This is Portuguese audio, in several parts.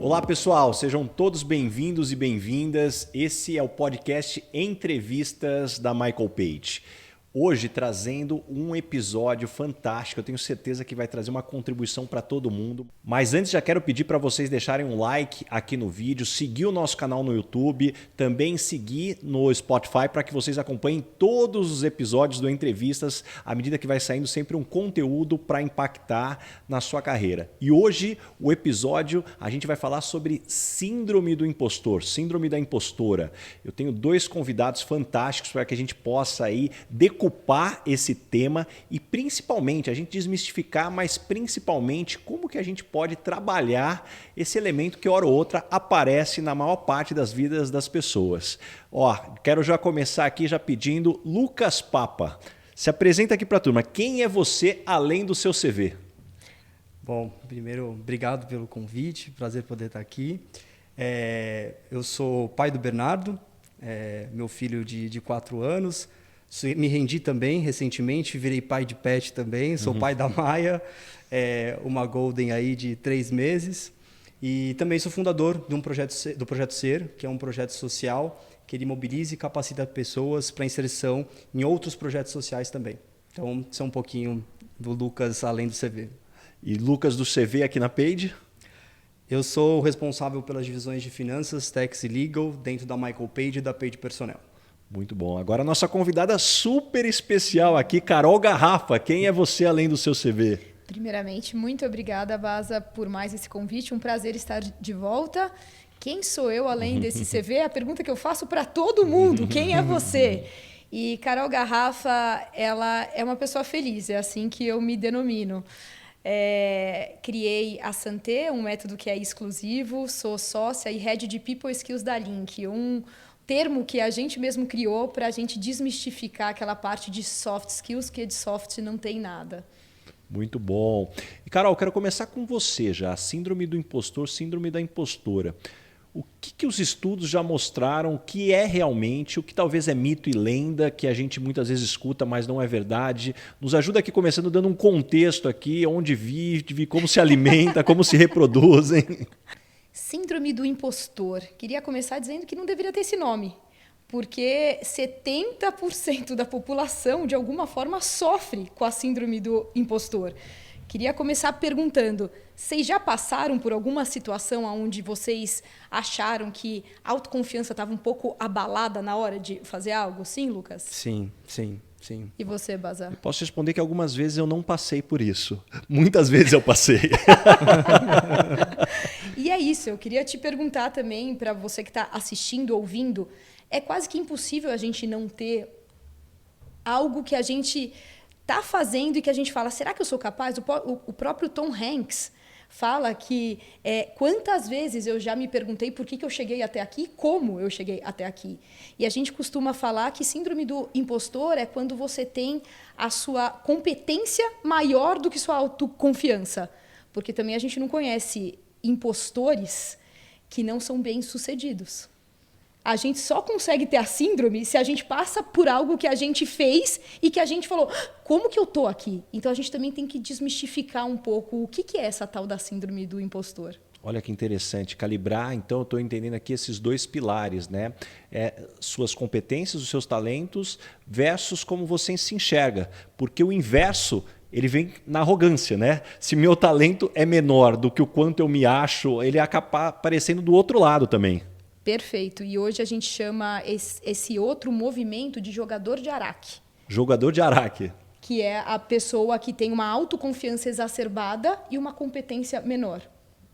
Olá pessoal, sejam todos bem-vindos e bem-vindas. Esse é o podcast Entrevistas da Michael Page. Hoje trazendo um episódio fantástico, eu tenho certeza que vai trazer uma contribuição para todo mundo. Mas antes já quero pedir para vocês deixarem um like aqui no vídeo, seguir o nosso canal no YouTube, também seguir no Spotify para que vocês acompanhem todos os episódios do Entrevistas à medida que vai saindo sempre um conteúdo para impactar na sua carreira. E hoje o episódio a gente vai falar sobre síndrome do impostor, síndrome da impostora. Eu tenho dois convidados fantásticos para que a gente possa aí decupar esse tema e principalmente a gente desmistificar, mas principalmente como que a gente pode trabalhar esse elemento que hora ou outra aparece na maior parte das vidas das pessoas. Quero já começar aqui já pedindo Lucas Papa. Se apresenta aqui para a turma. Quem é você além do seu CV? Bom, primeiro, obrigado pelo convite. Prazer poder estar aqui. Eu sou pai do Bernardo, meu filho de 4 anos. Me rendi também recentemente, virei pai de pet também, sou pai da Maia, uma Golden aí de 3 meses. E também sou fundador de do Projeto Ser, que é um projeto social que ele mobiliza e capacita pessoas para inserção em outros projetos sociais também. Então, isso é um pouquinho do Lucas além do CV. E Lucas do CV aqui na Page? Eu sou o responsável pelas divisões de finanças, tax e legal dentro da Michael Page e da Page Personnel. Muito bom. Agora a nossa convidada super especial aqui, Carol Garrafa. Quem é você além do seu CV? Primeiramente, muito obrigada, Baza, por mais esse convite. Um prazer estar de volta. Quem sou eu além desse CV? É a pergunta que eu faço para todo mundo. Quem é você? E Carol Garrafa, ela é uma pessoa feliz, é assim que eu me denomino. Criei a Santé, um método que é exclusivo, sou sócia e head de People Skills da Link, um termo que a gente mesmo criou para a gente desmistificar aquela parte de soft skills, que de soft não tem nada. Muito bom. E Carol, quero começar com você já. Síndrome do impostor, síndrome da impostora. O que os estudos já mostraram que é realmente, o que talvez é mito e lenda, que a gente muitas vezes escuta, mas não é verdade? Nos ajuda aqui começando dando um contexto aqui, onde vive, como se alimenta, como se reproduzem. Síndrome do impostor. Queria começar dizendo que não deveria ter esse nome, porque 70% da população, de alguma forma, sofre com a síndrome do impostor. Queria começar perguntando, vocês já passaram por alguma situação onde vocês acharam que a autoconfiança estava um pouco abalada na hora de fazer algo? Sim, Lucas? Sim. E você, Baza? Eu posso responder que algumas vezes eu não passei por isso. Muitas vezes eu passei. E é isso, eu queria te perguntar também, para você que está assistindo, ouvindo, é quase que impossível a gente não ter algo que a gente está fazendo e que a gente fala, será que eu sou capaz? O próprio Tom Hanks fala que quantas vezes eu já me perguntei por que eu cheguei até aqui, como eu cheguei até aqui. E a gente costuma falar que síndrome do impostor é quando você tem a sua competência maior do que sua autoconfiança. Porque também a gente não conhece impostores que não são bem-sucedidos. A gente só consegue ter a síndrome se a gente passa por algo que a gente fez e que a gente falou, como que eu tô aqui? Então a gente também tem que desmistificar um pouco o que é essa tal da síndrome do impostor. Olha que interessante, calibrar, então eu estou entendendo aqui esses dois pilares, né? Suas competências, os seus talentos versus como você se enxerga. Porque o inverso, ele vem na arrogância, né? Se meu talento é menor do que o quanto eu me acho, ele acaba aparecendo do outro lado também. Perfeito. E hoje a gente chama esse outro movimento de jogador de araque. Jogador de araque. Que é a pessoa que tem uma autoconfiança exacerbada e uma competência menor.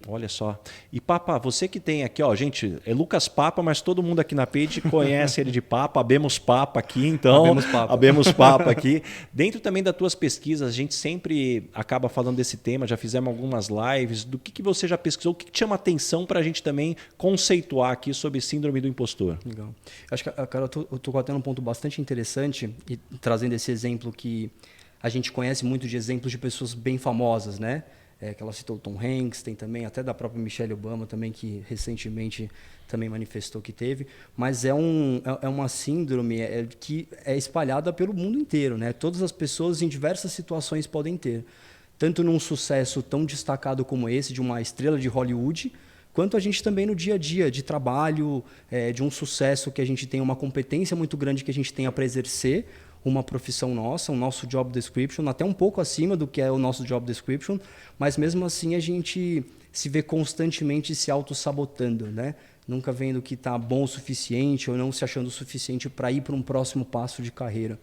Olha só. E Papa, você que tem aqui, ó, gente, é Lucas Papa, mas todo mundo aqui na Page conhece ele de Papa, Abemos Papa aqui, então. Abemos Papa aqui. Dentro também das tuas pesquisas, a gente sempre acaba falando desse tema, já fizemos algumas lives, do que você já pesquisou, o que te chama atenção para a gente também conceituar aqui sobre síndrome do impostor? Legal. Acho que, cara, eu tô batendo um ponto bastante interessante e trazendo esse exemplo que a gente conhece muito de exemplos de pessoas bem famosas, né? Que ela citou o Tom Hanks, tem também até da própria Michelle Obama também, que recentemente também manifestou que teve, mas é uma síndrome que é espalhada pelo mundo inteiro, né? Todas as pessoas em diversas situações podem ter, tanto num sucesso tão destacado como esse, de uma estrela de Hollywood, quanto a gente também no dia a dia de trabalho, de um sucesso que a gente tem, uma competência muito grande que a gente tenha para exercer uma profissão nossa, o nosso job description, até um pouco acima do que é o nosso job description, mas mesmo assim a gente se vê constantemente se auto-sabotando, né? Nunca vendo que está bom o suficiente ou não se achando o suficiente para ir para um próximo passo de carreira.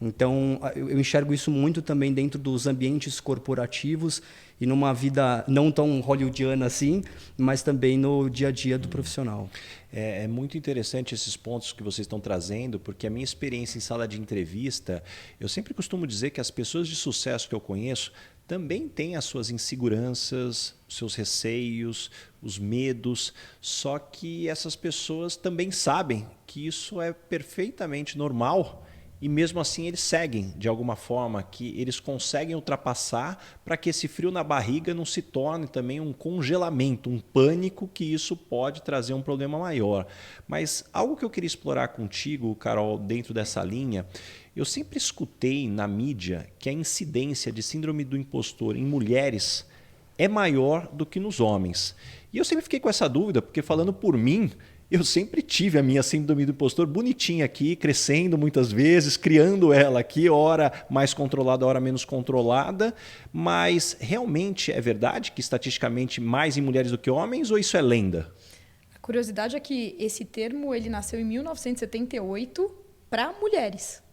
Então, eu enxergo isso muito também dentro dos ambientes corporativos e numa vida não tão hollywoodiana assim, mas também no dia a dia do profissional. É muito interessante esses pontos que vocês estão trazendo, porque a minha experiência em sala de entrevista, eu sempre costumo dizer que as pessoas de sucesso que eu conheço também têm as suas inseguranças, os seus receios, os medos, só que essas pessoas também sabem que isso é perfeitamente normal. E mesmo assim eles seguem de alguma forma, que eles conseguem ultrapassar para que esse frio na barriga não se torne também um congelamento, um pânico, que isso pode trazer um problema maior. Mas algo que eu queria explorar contigo, Carol, dentro dessa linha, eu sempre escutei na mídia que a incidência de síndrome do impostor em mulheres é maior do que nos homens. E eu sempre fiquei com essa dúvida, porque falando por mim, eu sempre tive a minha síndrome do impostor bonitinha aqui, crescendo muitas vezes, criando ela aqui, hora mais controlada, hora menos controlada. Mas realmente é verdade que estatisticamente mais em mulheres do que homens, ou isso é lenda? A curiosidade é que esse termo ele nasceu em 1978 para mulheres.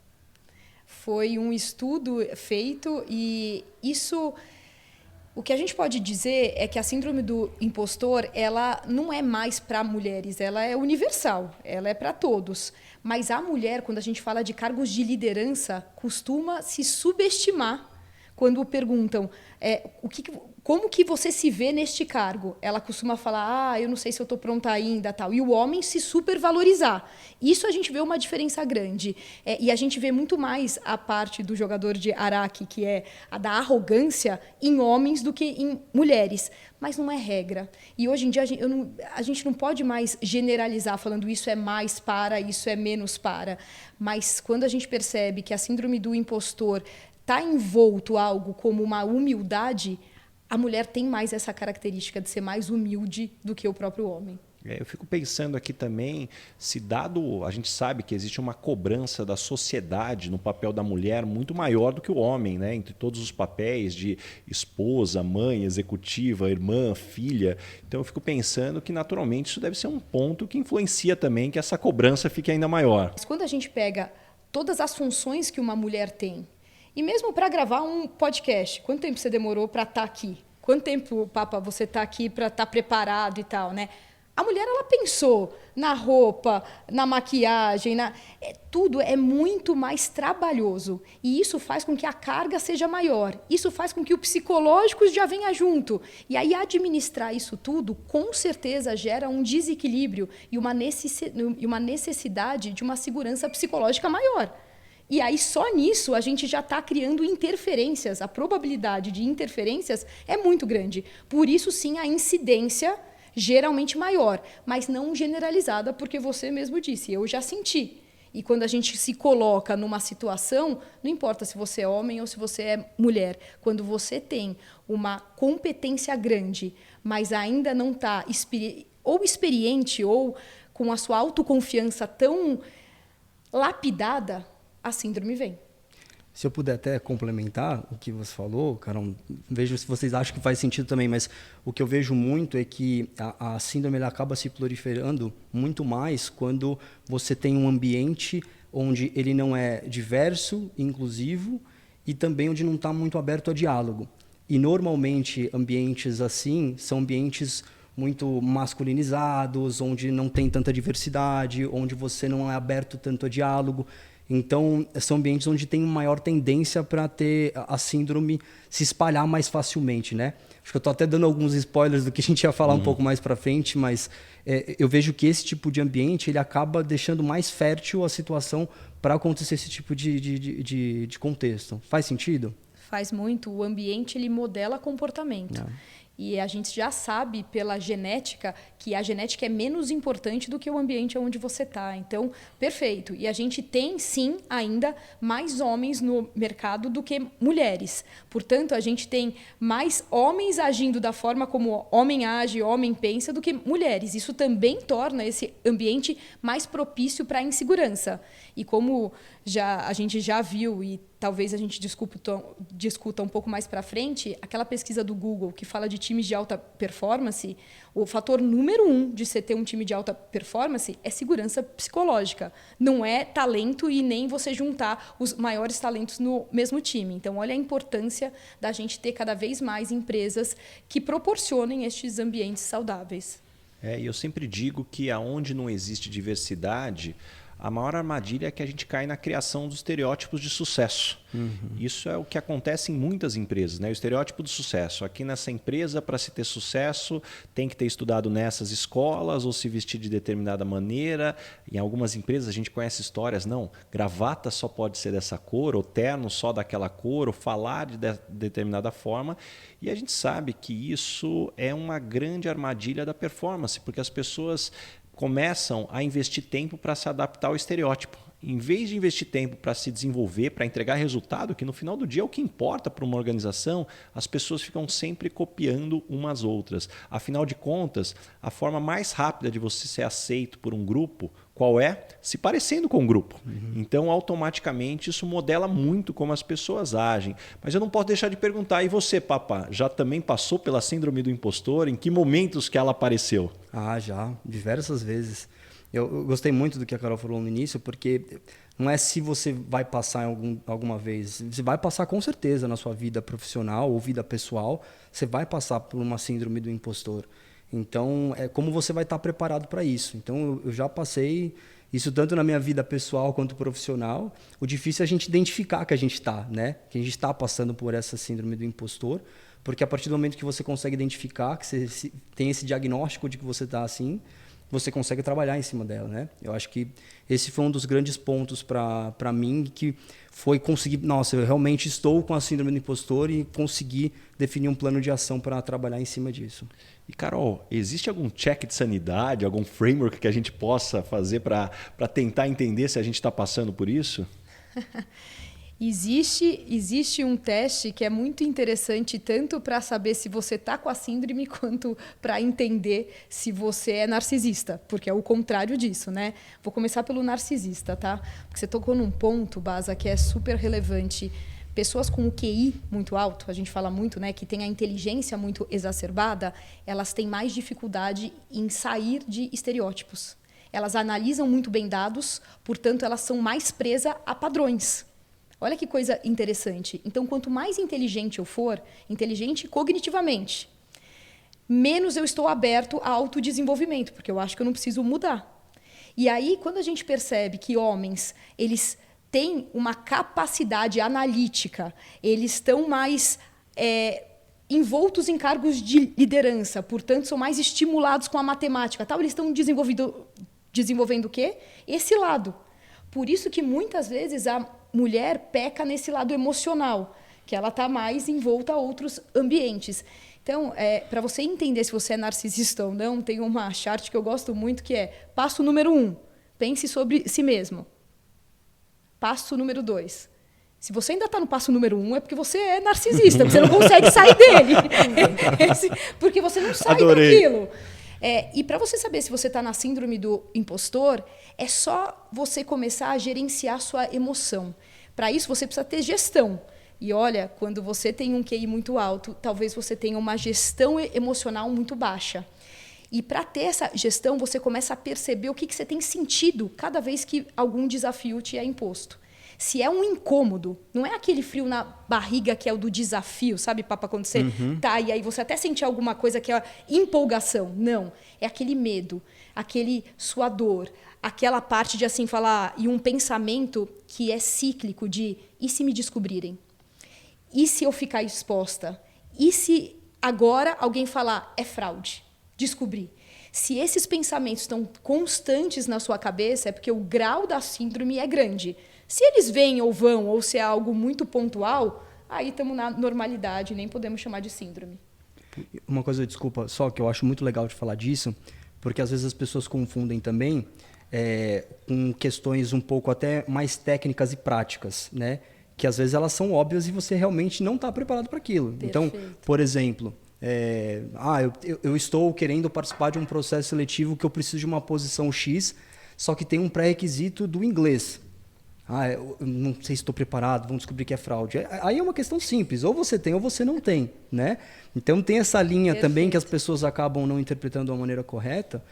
Foi um estudo feito e isso... O que a gente pode dizer é que a síndrome do impostor, ela não é mais para mulheres, ela é universal, ela é para todos. Mas a mulher, quando a gente fala de cargos de liderança, costuma se subestimar quando perguntam como que você se vê neste cargo. Ela costuma falar, eu não sei se eu estou pronta ainda, tal. E o homem se supervalorizar. Isso a gente vê uma diferença grande. E a gente vê muito mais a parte do jogador de Araque, que é a da arrogância, em homens do que em mulheres. Mas não é regra. E hoje em dia a gente não pode mais generalizar falando isso é mais para, isso é menos para. Mas quando a gente percebe que a síndrome do impostor está envolto algo como uma humildade, a mulher tem mais essa característica de ser mais humilde do que o próprio homem. Eu fico pensando aqui também, se dado, a gente sabe que existe uma cobrança da sociedade no papel da mulher muito maior do que o homem, né? Entre todos os papéis de esposa, mãe, executiva, irmã, filha. Então eu fico pensando que naturalmente isso deve ser um ponto que influencia também que essa cobrança fique ainda maior. Mas quando a gente pega todas as funções que uma mulher tem, e mesmo para gravar um podcast, quanto tempo você demorou para estar aqui? Quanto tempo, Papa, você está aqui para estar preparado e tal, né? A mulher, ela pensou na roupa, na maquiagem, tudo é muito mais trabalhoso. E isso faz com que a carga seja maior. Isso faz com que o psicológico já venha junto. E aí, administrar isso tudo, com certeza, gera um desequilíbrio e uma necessidade de uma segurança psicológica maior. E aí, só nisso, a gente já está criando interferências. A probabilidade de interferências é muito grande. Por isso, sim, a incidência geralmente maior, mas não generalizada, porque você mesmo disse, eu já senti. E quando a gente se coloca numa situação, não importa se você é homem ou se você é mulher, quando você tem uma competência grande, mas ainda não está ou experiente ou com a sua autoconfiança tão lapidada, a síndrome vem. Se eu puder até complementar o que você falou, Carol, vejo se vocês acham que faz sentido também, mas o que eu vejo muito é que a síndrome ela acaba se proliferando muito mais quando você tem um ambiente onde ele não é diverso, inclusivo, e também onde não está muito aberto a diálogo. E normalmente ambientes assim são ambientes muito masculinizados, onde não tem tanta diversidade, onde você não é aberto tanto a diálogo. Então, são ambientes onde tem uma maior tendência para ter a síndrome se espalhar mais facilmente, né? Acho que eu estou até dando alguns spoilers do que a gente ia falar um pouco mais para frente, mas eu vejo que esse tipo de ambiente ele acaba deixando mais fértil a situação para acontecer esse tipo de contexto. Faz sentido? Faz muito. O ambiente ele modela comportamento. E a gente já sabe pela genética que a genética é menos importante do que o ambiente onde você está. Então, perfeito. E a gente tem, sim, ainda mais homens no mercado do que mulheres. Portanto, a gente tem mais homens agindo da forma como homem age, homem pensa, do que mulheres. Isso também torna esse ambiente mais propício para a insegurança. E como a gente já viu, e talvez a gente discuta um pouco mais para frente, aquela pesquisa do Google que fala de times de alta performance, o fator número 1 de você ter um time de alta performance é segurança psicológica. Não é talento e nem você juntar os maiores talentos no mesmo time. Então, olha a importância da gente ter cada vez mais empresas que proporcionem estes ambientes saudáveis. E eu sempre digo que aonde não existe diversidade, a maior armadilha é que a gente cai na criação dos estereótipos de sucesso. Isso é o que acontece em muitas empresas, né? O estereótipo do sucesso. Aqui nessa empresa, para se ter sucesso, tem que ter estudado nessas escolas ou se vestir de determinada maneira. Em algumas empresas a gente conhece histórias, não, gravata só pode ser dessa cor, ou terno só daquela cor, ou falar de determinada forma. E a gente sabe que isso é uma grande armadilha da performance, porque as pessoas começam a investir tempo para se adaptar ao estereótipo. Em vez de investir tempo para se desenvolver, para entregar resultado, que no final do dia é o que importa para uma organização, as pessoas ficam sempre copiando umas outras. Afinal de contas, a forma mais rápida de você ser aceito por um grupo, qual é? Se parecendo com o grupo. Então, automaticamente, isso modela muito como as pessoas agem. Mas eu não posso deixar de perguntar, e você, Papá, já também passou pela síndrome do impostor? Em que momentos que ela apareceu? Já, diversas vezes. Eu gostei muito do que a Carol falou no início, porque não é se você vai passar alguma vez. Você vai passar com certeza na sua vida profissional ou vida pessoal, você vai passar por uma síndrome do impostor. Então, é como você vai estar preparado para isso. Então, eu já passei isso tanto na minha vida pessoal quanto profissional. O difícil é a gente identificar que a gente está, né? Que a gente está passando por essa síndrome do impostor, porque a partir do momento que você consegue identificar, que você tem esse diagnóstico de que você está assim, você consegue trabalhar em cima dela, né? Eu acho que esse foi um dos grandes pontos para mim, que foi conseguir, nossa, eu realmente estou com a síndrome do impostor e conseguir definir um plano de ação para trabalhar em cima disso. E, Carol, existe algum check de sanidade, algum framework que a gente possa fazer para tentar entender se a gente está passando por isso? Existe um teste que é muito interessante, tanto para saber se você está com a síndrome, quanto para entender se você é narcisista, porque é o contrário disso, né? Vou começar pelo narcisista, tá? Porque você tocou num ponto, Baza, que é super relevante. Pessoas com o QI muito alto, a gente fala muito, né, que tem a inteligência muito exacerbada, elas têm mais dificuldade em sair de estereótipos. Elas analisam muito bem dados, portanto, elas são mais presas a padrões. Olha que coisa interessante. Então, quanto mais inteligente eu for, inteligente cognitivamente, menos eu estou aberto a autodesenvolvimento, porque eu acho que eu não preciso mudar. E aí, quando a gente percebe que homens, eles têm uma capacidade analítica, eles estão mais envoltos em cargos de liderança, portanto, são mais estimulados com a matemática, tal, eles estão desenvolvendo o quê? Esse lado. Por isso que, muitas vezes, a mulher peca nesse lado emocional, que ela está mais envolta a outros ambientes. Então, para você entender se você é narcisista ou não, tem uma chart que eu gosto muito, que é passo número 1, pense sobre si mesmo. Passo número 2, se você ainda está no passo número 1, é porque você é narcisista, porque você não consegue sair dele. Porque você não sai daquilo. E para você saber se você está na síndrome do impostor, é só você começar a gerenciar sua emoção. Para isso, você precisa ter gestão. E olha, quando você tem um QI muito alto, talvez você tenha uma gestão emocional muito baixa. E para ter essa gestão, você começa a perceber o que você tem sentido cada vez que algum desafio te é imposto. Se é um incômodo, não é aquele frio na barriga que é o do desafio, sabe, Papa, quando você tá e aí você até sente alguma coisa que é empolgação. Não, é aquele medo, aquele suador, aquela parte de assim falar, e um pensamento que é cíclico de e se me descobrirem? E se eu ficar exposta? E se agora alguém falar é fraude? Descobrir. Se esses pensamentos estão constantes na sua cabeça, é porque o grau da síndrome é grande. Se eles vêm ou vão, ou se é algo muito pontual, aí estamos na normalidade, nem podemos chamar de síndrome. Uma coisa, desculpa, só que eu acho muito legal de falar disso, porque às vezes as pessoas confundem também com questões um pouco até mais técnicas e práticas, né? Que às vezes elas são óbvias e você realmente não está preparado para aquilo. Perfeito. Então, por exemplo, eu estou querendo participar de um processo seletivo que eu preciso de uma posição X, só que tem um pré-requisito do inglês. Eu não sei se estou preparado, vamos descobrir que é fraude. Aí é uma questão simples, ou você tem ou você não tem, né? Então tem essa linha também que as pessoas acabam não interpretando de uma maneira correta,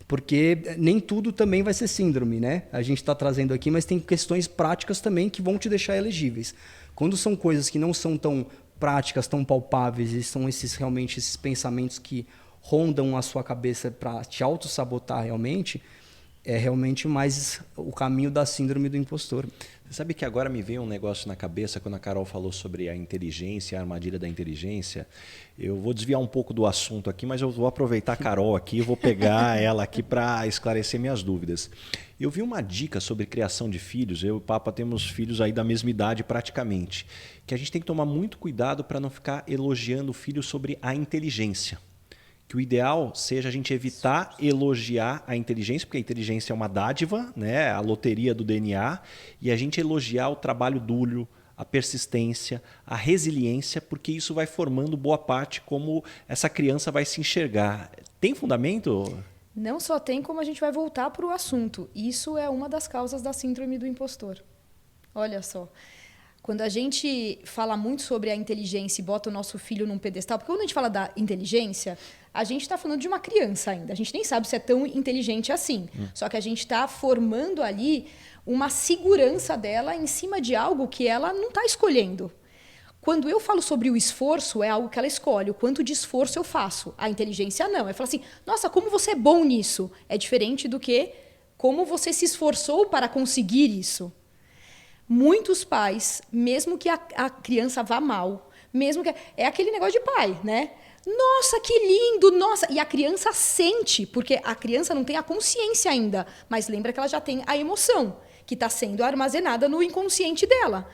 porque nem tudo também vai ser síndrome, né? A gente está trazendo aqui, mas tem questões práticas também que vão te deixar elegíveis. Quando são coisas que não são tão práticas, tão palpáveis, e são realmente esses pensamentos que rondam a sua cabeça para te auto-sabotar realmente, é realmente mais o caminho da síndrome do impostor. Você sabe que agora me veio um negócio na cabeça quando a Carol falou sobre a inteligência, a armadilha da inteligência. Eu vou desviar um pouco do assunto aqui, mas eu vou aproveitar a Carol aqui, eu vou pegar ela aqui para esclarecer minhas dúvidas. Eu vi uma dica sobre criação de filhos, eu e o Papa temos filhos aí da mesma idade praticamente, que a gente tem que tomar muito cuidado para não ficar elogiando o filho sobre a inteligência. Que o ideal seja a gente evitar elogiar a inteligência, porque a inteligência é uma dádiva, né? A loteria do DNA, e a gente elogiar o trabalho duro, a persistência, a resiliência, porque isso vai formando boa parte como essa criança vai se enxergar. Tem fundamento? Não só tem, como a gente vai voltar para o assunto. Isso é uma das causas da síndrome do impostor. Olha só. Quando a gente fala muito sobre a inteligência e bota o nosso filho num pedestal, porque quando a gente fala da inteligência, a gente está falando de uma criança ainda. A gente nem sabe se é tão inteligente assim. Só que a gente está formando ali uma segurança dela em cima de algo que ela não está escolhendo. Quando eu falo sobre o esforço, é algo que ela escolhe. O quanto de esforço eu faço. A inteligência não. É falar assim, nossa, como você é bom nisso. É diferente do que como você se esforçou para conseguir isso. Muitos pais, mesmo que a criança vá mal, mesmo que... É aquele negócio de pai, né? Nossa, que lindo, nossa! E a criança sente, porque a criança não tem a consciência ainda, mas lembra que ela já tem a emoção, que está sendo armazenada no inconsciente dela.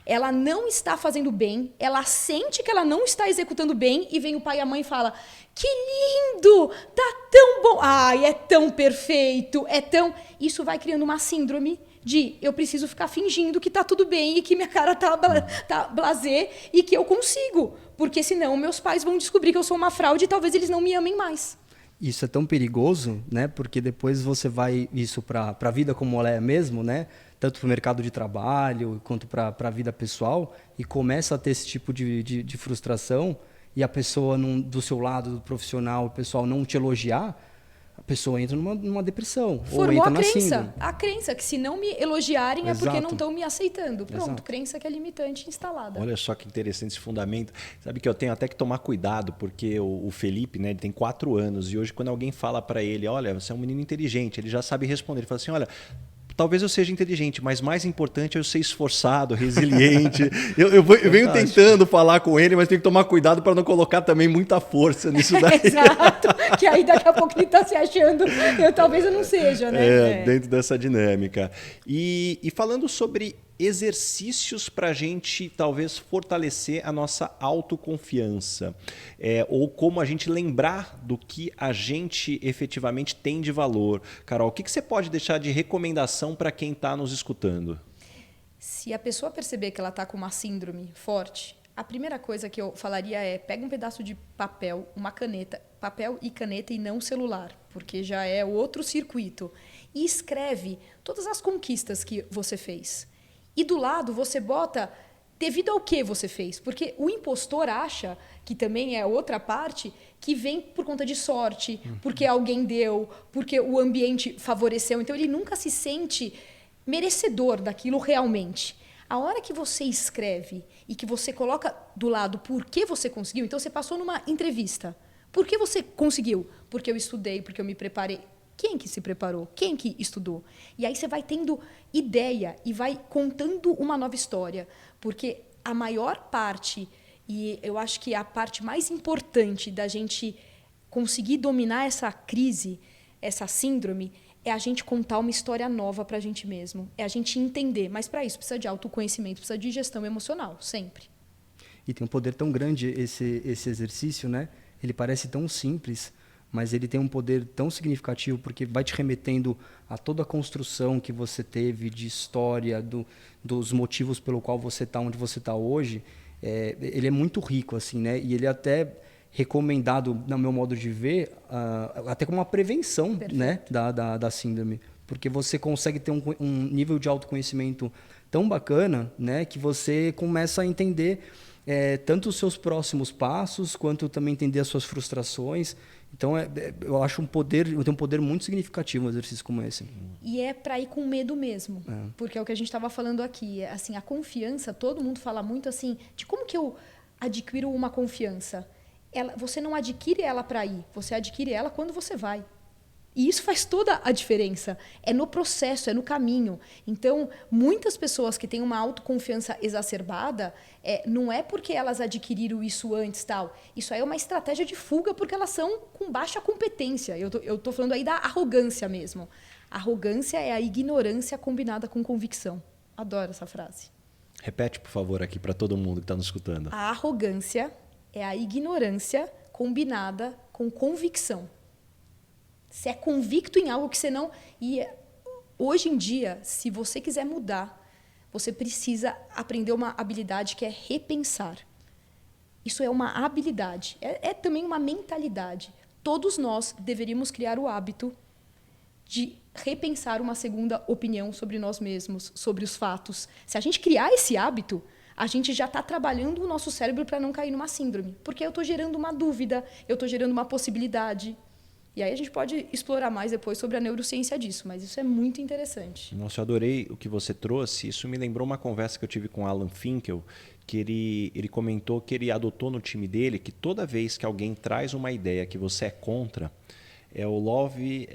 Ela não está fazendo bem, ela sente que ela não está executando bem, e vem o pai e a mãe e fala, que lindo, tá tão bom, ai, é tão perfeito, é tão... Isso vai criando uma síndrome de eu preciso ficar fingindo que tá tudo bem e que minha cara tá blasé e que eu consigo, porque senão meus pais vão descobrir que eu sou uma fraude e talvez eles não me amem mais. Isso é tão perigoso, né? Porque depois você vai isso para a vida como ela é mesmo, né? Tanto para o mercado de trabalho quanto para a vida pessoal, e começa a ter esse tipo de frustração, e a pessoa do seu lado, do profissional, o pessoal não te elogiar, a pessoa entra numa depressão. Formou ou entra a crença. síndrome. A crença que se não me elogiarem Exato. é porque não estão me aceitando. Pronto, Exato. Crença que é limitante instalada. Olha só que interessante esse fundamento. Sabe que eu tenho até que tomar cuidado, porque o Felipe, né, ele tem 4 anos, e hoje quando alguém fala para ele, olha, você é um menino inteligente, ele já sabe responder. Ele fala assim, olha... Talvez eu seja inteligente, mas mais importante é eu ser esforçado, resiliente. Eu venho tentando falar com ele, mas tenho que tomar cuidado para não colocar também muita força nisso daí. Exato, que aí daqui a pouco ele está se achando, talvez eu não seja, né? Dentro dessa dinâmica. E falando sobre exercícios para a gente talvez fortalecer a nossa autoconfiança, ou como a gente lembrar do que a gente efetivamente tem de valor. Carol, o que você pode deixar de recomendação para quem está nos escutando? Se a pessoa perceber que ela está com uma síndrome forte, a primeira coisa que eu falaria é pega um pedaço de papel, uma caneta, papel e caneta e não celular, porque já é outro circuito, e escreve todas as conquistas que você fez. E do lado você bota devido ao que você fez. Porque o impostor acha, que também é outra parte, que vem por conta de sorte, porque alguém deu, porque o ambiente favoreceu. Então ele nunca se sente merecedor daquilo realmente. A hora que você escreve e que você coloca do lado por que você conseguiu, então você passou numa entrevista. Por que você conseguiu? Porque eu estudei, porque eu me preparei. Quem que se preparou? Quem que estudou? E aí você vai tendo ideia e vai contando uma nova história. Porque a maior parte, e eu acho que a parte mais importante da gente conseguir dominar essa crise, essa síndrome, é a gente contar uma história nova para a gente mesmo. É a gente entender. Mas para isso precisa de autoconhecimento, precisa de gestão emocional, sempre. E tem um poder tão grande esse exercício, né? ele parece tão simples, mas ele tem um poder tão significativo porque vai te remetendo a toda a construção que você teve de história, dos motivos pelo qual você está onde você está hoje. Ele é muito rico, assim, né? E ele é até recomendado, no meu modo de ver, até como uma prevenção, né, da síndrome. Porque você consegue ter um nível de autoconhecimento tão bacana, né, que você começa a entender tanto os seus próximos passos, quanto também entender as suas frustrações. Então, eu acho tem um poder muito significativo um exercício como esse. E é para ir com medo mesmo. Porque é o que a gente estava falando aqui. Assim, a confiança, todo mundo fala muito assim, de como que eu adquiro uma confiança? Você não adquire ela para ir, você adquire ela quando você vai. E isso faz toda a diferença. É no processo, é no caminho. Então, muitas pessoas que têm uma autoconfiança exacerbada, não é porque elas adquiriram isso antes, tal. Isso aí é uma estratégia de fuga porque elas são com baixa competência. Eu tô falando aí da arrogância mesmo. Arrogância é a ignorância combinada com convicção. Adoro essa frase. Repete, por favor, aqui para todo mundo que está nos escutando. A arrogância é a ignorância combinada com convicção. Você é convicto em algo que você não... E hoje em dia, se você quiser mudar, você precisa aprender uma habilidade que é repensar. Isso é uma habilidade. É também uma mentalidade. Todos nós deveríamos criar o hábito de repensar uma segunda opinião sobre nós mesmos, sobre os fatos. Se a gente criar esse hábito, a gente já está trabalhando o nosso cérebro para não cair numa síndrome. Porque eu estou gerando uma dúvida, eu estou gerando uma possibilidade. E aí a gente pode explorar mais depois sobre a neurociência disso, mas isso é muito interessante. Nossa, eu adorei o que você trouxe. Isso me lembrou uma conversa que eu tive com o Alan Finkel, que ele comentou que ele adotou no time dele que toda vez que alguém traz uma ideia que você é contra, é o Love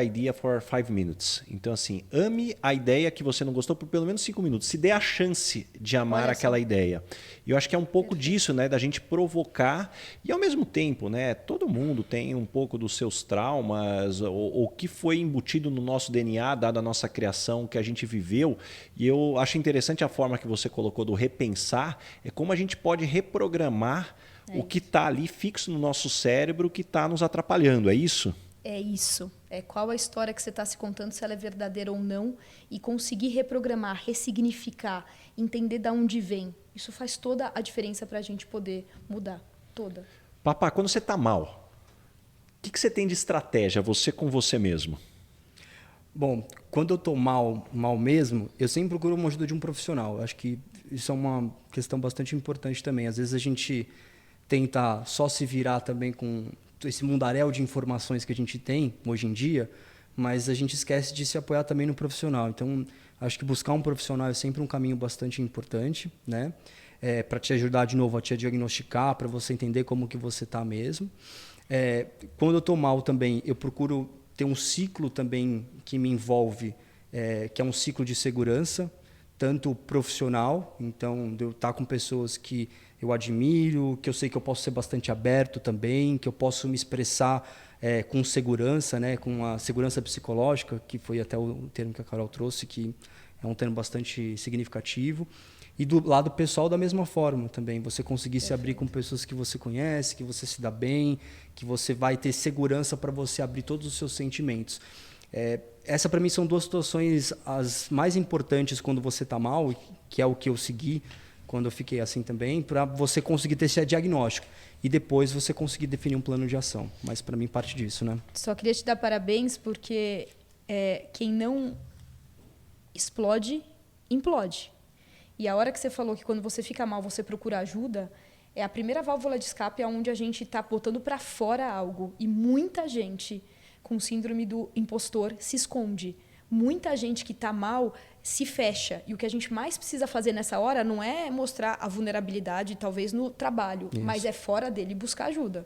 Idea for 5 Minutes. Então, assim, ame a ideia que você não gostou por pelo menos 5 minutos. Se dê a chance de amar aquela ideia. E eu acho que é um pouco disso, né? Da gente provocar. E, ao mesmo tempo, né? Todo mundo tem um pouco dos seus traumas, ou que foi embutido no nosso DNA, dada a nossa criação, que a gente viveu. E eu acho interessante a forma que você colocou do repensar. É como a gente pode reprogramar o que está ali fixo no nosso cérebro, que está nos atrapalhando, é isso? É isso. É qual a história que você está se contando, se ela é verdadeira ou não, e conseguir reprogramar, ressignificar, entender de onde vem. Isso faz toda a diferença para a gente poder mudar. Toda. Papá, quando você está mal, o que você tem de estratégia, você com você mesmo? Bom, quando eu estou mal mesmo, eu sempre procuro uma ajuda de um profissional. Acho que isso é uma questão bastante importante também. Às vezes a gente tenta só se virar também com esse mundaréu de informações que a gente tem hoje em dia, mas a gente esquece de se apoiar também no profissional. Então, acho que buscar um profissional é sempre um caminho bastante importante, né? Para te ajudar de novo a te diagnosticar, para você entender como que você está mesmo. Quando eu estou mal também, eu procuro ter um ciclo também que me envolve, que é um ciclo de segurança, tanto profissional, então de eu estar com pessoas que eu admiro, que eu sei que eu posso ser bastante aberto também, que eu posso me expressar com segurança, né, com a segurança psicológica, que foi até o termo que a Carol trouxe, que é um termo bastante significativo. E do lado pessoal, da mesma forma também. Você conseguir se abrir com pessoas que você conhece, que você se dá bem, que você vai ter segurança para você abrir todos os seus sentimentos. Essa, para mim, são duas situações as mais importantes quando você está mal, que é o que eu segui quando eu fiquei assim também, para você conseguir ter esse diagnóstico. E depois você conseguir definir um plano de ação. Mas, para mim, parte disso, né? Só queria te dar parabéns, porque quem não explode, implode. E a hora que você falou que quando você fica mal, você procura ajuda, é a primeira válvula de escape onde a gente está botando para fora algo. E muita gente com síndrome do impostor se esconde. Muita gente que está mal se fecha. E o que a gente mais precisa fazer nessa hora não é mostrar a vulnerabilidade, talvez no trabalho, mas é fora dele buscar ajuda.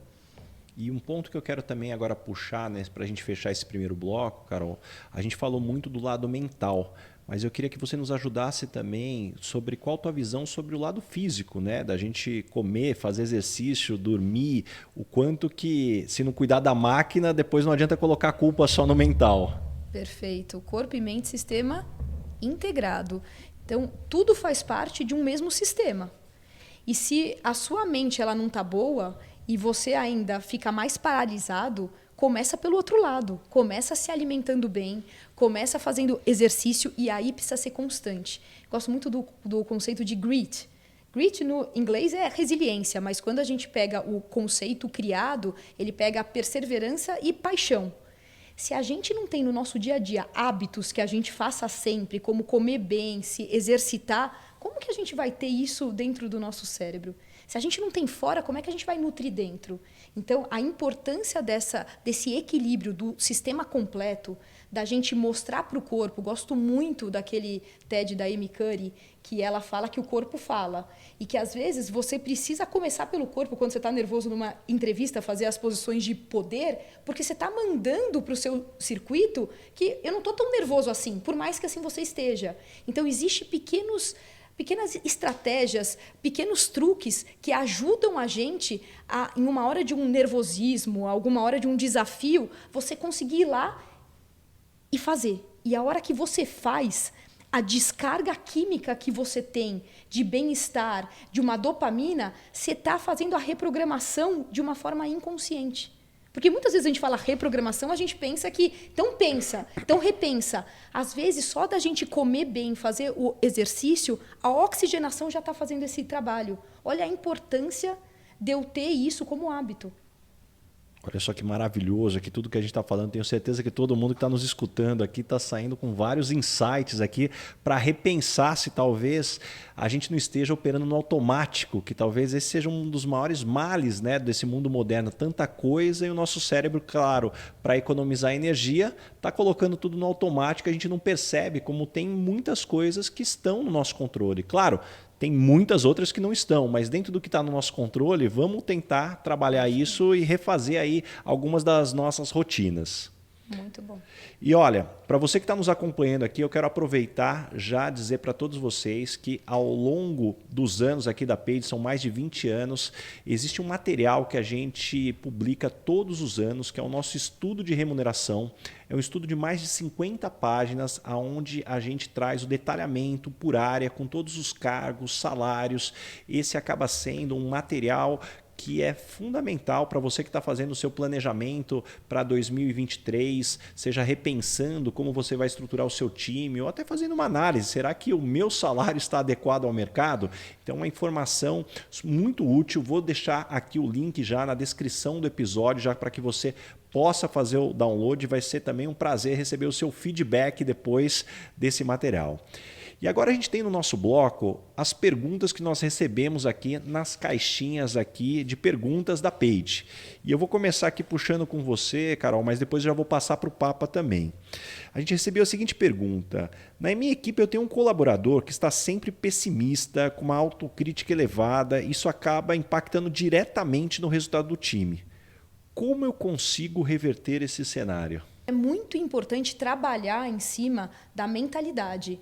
E um ponto que eu quero também agora puxar, né, para a gente fechar esse primeiro bloco, Carol, a gente falou muito do lado mental, mas eu queria que você nos ajudasse também sobre qual a tua visão sobre o lado físico, né? Da gente comer, fazer exercício, dormir, o quanto que, se não cuidar da máquina, depois não adianta colocar a culpa só no mental. Perfeito. Corpo e mente, sistema integrado. Então, tudo faz parte de um mesmo sistema. E se a sua mente ela não está boa, e você ainda fica mais paralisado, começa pelo outro lado. Começa se alimentando bem, começa fazendo exercício e aí precisa ser constante. Gosto muito do conceito de grit. Grit no inglês é resiliência, mas quando a gente pega o conceito criado, ele pega perseverança e paixão. Se a gente não tem no nosso dia a dia hábitos que a gente faça sempre, como comer bem, se exercitar, como que a gente vai ter isso dentro do nosso cérebro? Se a gente não tem fora, como é que a gente vai nutrir dentro? Então, a importância desse equilíbrio do sistema completo, da gente mostrar para o corpo, gosto muito daquele TED da Amy Cuddy, que ela fala que o corpo fala. E que, às vezes, você precisa começar pelo corpo, quando você está nervoso numa entrevista, fazer as posições de poder, porque você está mandando para o seu circuito que eu não estou tão nervoso assim, por mais que assim você esteja. Então, existem pequenas estratégias, pequenos truques que ajudam a gente a, em uma hora de um nervosismo, alguma hora de um desafio, você conseguir ir lá e fazer. E a hora que você faz, a descarga química que você tem de bem-estar, de uma dopamina, você está fazendo a reprogramação de uma forma inconsciente. Porque muitas vezes a gente fala reprogramação, a gente pensa que... Então repensa. Às vezes, só da gente comer bem, fazer o exercício, a oxigenação já está fazendo esse trabalho. Olha a importância de eu ter isso como hábito. Olha só que maravilhoso aqui, tudo que a gente está falando. Tenho certeza que todo mundo que está nos escutando aqui está saindo com vários insights aqui para repensar se talvez a gente não esteja operando no automático, que talvez esse seja um dos maiores males, né, desse mundo moderno. Tanta coisa e o nosso cérebro, claro, para economizar energia, está colocando tudo no automático. A gente não percebe como tem muitas coisas que estão no nosso controle. Claro, tem muitas outras que não estão, mas dentro do que está no nosso controle, vamos tentar trabalhar isso e refazer aí algumas das nossas rotinas. Muito bom. E olha, para você que está nos acompanhando aqui, eu quero aproveitar já dizer para todos vocês que ao longo dos anos aqui da Page, são mais de 20 anos, existe um material que a gente publica todos os anos, que é o nosso estudo de remuneração. É um estudo de mais de 50 páginas, onde a gente traz o detalhamento por área, com todos os cargos, salários. Esse acaba sendo um material que é fundamental para você que está fazendo o seu planejamento para 2023, seja repensando como você vai estruturar o seu time, ou até fazendo uma análise, será que o meu salário está adequado ao mercado? Então, uma informação muito útil, vou deixar aqui o link já na descrição do episódio, já para que você possa fazer o download, vai ser também um prazer receber o seu feedback depois desse material. E agora a gente tem no nosso bloco as perguntas que nós recebemos aqui nas caixinhas aqui de perguntas da Page. E eu vou começar aqui puxando com você, Carol, mas depois já vou passar para o Papa também. A gente recebeu a seguinte pergunta: na minha equipe eu tenho um colaborador que está sempre pessimista, com uma autocrítica elevada, isso acaba impactando diretamente no resultado do time. Como eu consigo reverter esse cenário? É muito importante trabalhar em cima da mentalidade.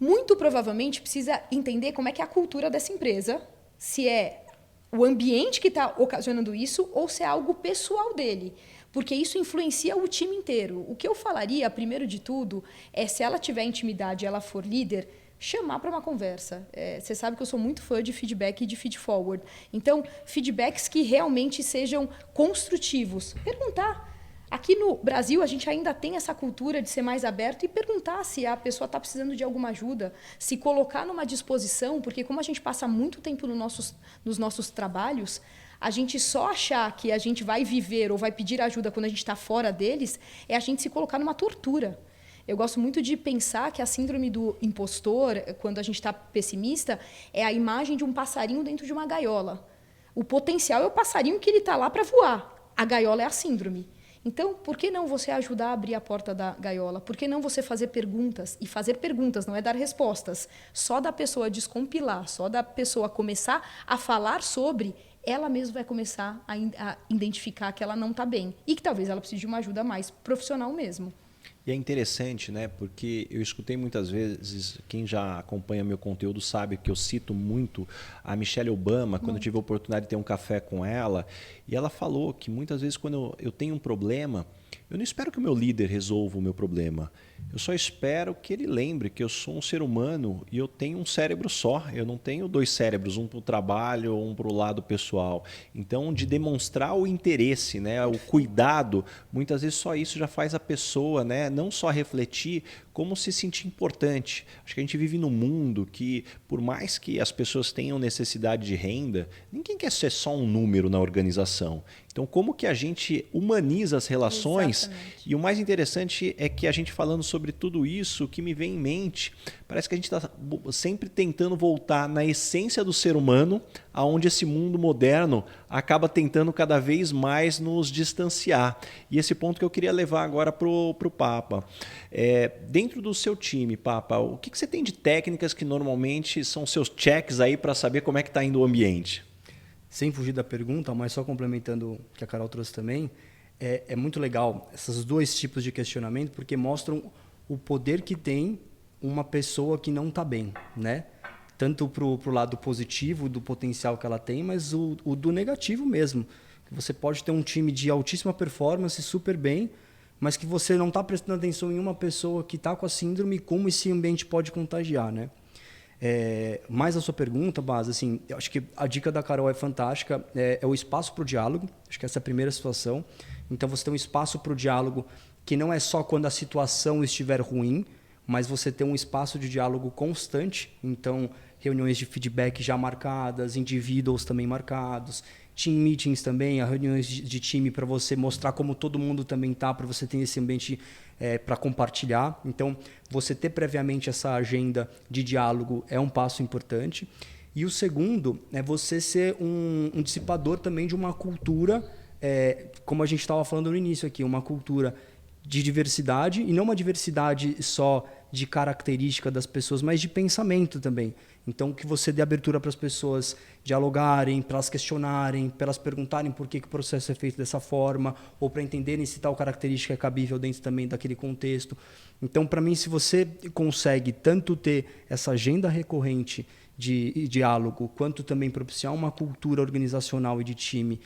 Muito provavelmente precisa entender como é que é a cultura dessa empresa, se é o ambiente que está ocasionando isso ou se é algo pessoal dele, porque isso influencia o time inteiro. O que eu falaria, primeiro de tudo, é se ela tiver intimidade e ela for líder, chamar para uma conversa. Você sabe que eu sou muito fã de feedback e de feed forward. Então, feedbacks que realmente sejam construtivos. Perguntar. Aqui no Brasil, a gente ainda tem essa cultura de ser mais aberto e perguntar se a pessoa está precisando de alguma ajuda, se colocar numa disposição, porque como a gente passa muito tempo nos nossos trabalhos, a gente só achar que a gente vai viver ou vai pedir ajuda quando a gente está fora deles, é a gente se colocar numa tortura. Eu gosto muito de pensar que a síndrome do impostor, quando a gente está pessimista, é a imagem de um passarinho dentro de uma gaiola. O potencial é o passarinho que ele está lá para voar. A gaiola é a síndrome. Então, por que não você ajudar a abrir a porta da gaiola? Por que não você fazer perguntas? E fazer perguntas não é dar respostas. Só da pessoa descompilar, só da pessoa começar a falar sobre, ela mesma vai começar a identificar que ela não está bem. E que talvez ela precise de uma ajuda mais profissional mesmo. E é interessante, né? Porque eu escutei muitas vezes, quem já acompanha meu conteúdo sabe que eu cito muito a Michelle Obama, quando eu tive a oportunidade de ter um café com ela, e ela falou que muitas vezes quando eu tenho um problema, eu não espero que o meu líder resolva o meu problema. Eu só espero que ele lembre que eu sou um ser humano e eu tenho um cérebro só. Eu não tenho 2 cérebros, um para o trabalho, um para o lado pessoal. Então, de demonstrar o interesse, né, o cuidado, muitas vezes só isso já faz a pessoa, né, não só refletir, como se sentir importante. Acho que a gente vive num mundo que, por mais que as pessoas tenham necessidade de renda, ninguém quer ser só um número na organização. Então, como que a gente humaniza as relações? Exatamente. E o mais interessante é que a gente falando sobre tudo isso, o que me vem em mente, parece que a gente está sempre tentando voltar na essência do ser humano, aonde esse mundo moderno acaba tentando cada vez mais nos distanciar. E esse ponto que eu queria levar agora para o Papa. Dentro do seu time, Papa, o que você tem de técnicas que normalmente são seus checks aí para saber como é que está indo o ambiente? Sem fugir da pergunta, mas só complementando o que a Carol trouxe também, é muito legal esses 2 tipos de questionamento, porque mostram o poder que tem uma pessoa que não está bem, né? Tanto para o lado positivo do potencial que ela tem, mas o do negativo mesmo. Você pode ter um time de altíssima performance, super bem, mas que você não está prestando atenção em uma pessoa que está com a síndrome e como esse ambiente pode contagiar, né? Mais a sua pergunta, Bas, assim, eu acho que a dica da Carol é fantástica, é o espaço para o diálogo, acho que essa é a primeira situação. Então, você tem um espaço para o diálogo que não é só quando a situação estiver ruim, mas você tem um espaço de diálogo constante, então, reuniões de feedback já marcadas, individuals também marcados, team meetings também, reuniões de time para você mostrar como todo mundo também está, para você ter esse ambiente para compartilhar. Então, você ter previamente essa agenda de diálogo é um passo importante. E o segundo é você ser um dissipador também de uma cultura, como a gente estava falando no início aqui, uma cultura de diversidade, e não uma diversidade só de característica das pessoas, mas de pensamento também. Então, que você dê abertura para as pessoas dialogarem, para elas questionarem, para elas perguntarem por que o processo é feito dessa forma, ou para entenderem se tal característica é cabível dentro também daquele contexto. Então, para mim, se você consegue tanto ter essa agenda recorrente de diálogo, quanto também propiciar uma cultura organizacional e de time